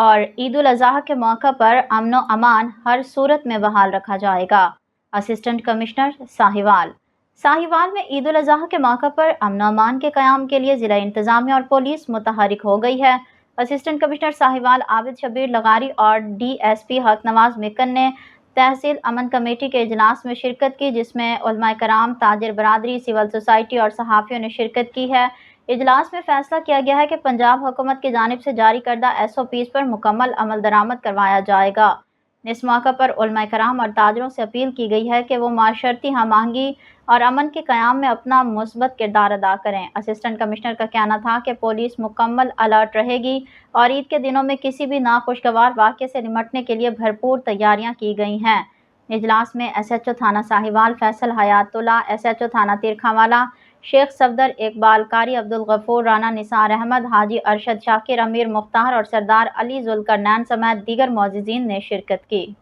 और ईद उल अज़हा के मौका पर अमन व अमान हर सूरत में बहाल रखा जाएगा। असिस्टेंट कमिश्नर साहिवाल में ईद उल अज़हा के मौका पर अमन व अमान के क़याम के लिए ज़िला इंतज़ामिया और पुलिस मुतहरिक हो गई है। असिस्टेंट कमिश्नर साहिवाल आबिद शबीर लगारी और DSP हक नवाज मिकन ने तहसील अमन कमेटी के इजलास में शिरकत की, जिसमें उलमाए कराम, ताजिर बरादरी, सिविल सोसाइटी और सहाफ़ियों ने शिरकत की है। इजलास में फैसला किया गया है कि पंजाब हुकूमत की जानिब से जारी करदा SOPs पर मुकम्मल अमल दरामद करवाया जाएगा। इस मौका पर उलमाए कराम और ताजरों से अपील की गई है कि वो माशरती हम आहंगी और अमन के क़याम में अपना मुस्बत किरदार अदा करें। असिस्टेंट कमिश्नर का कहना था कि पुलिस मुकम्मल अलर्ट रहेगी और ईद के दिनों में किसी भी नाखुशगवार वाक़े से निपटने के लिए भरपूर तैयारियां की गई हैं। इजलास में SHO थाना साहिवाल फैसल हयातुल्ला, SHO थाना तीरखावाला शेख सफदर, इकबाल कारी, अब्दुल गफूर राना, निसार अहमद, हाजी अरशद शाकिर, अमीर मुख्तार और सरदार अली जुल्करनैन समेत दीगर मोअज़्ज़िज़ीन ने शिरकत की।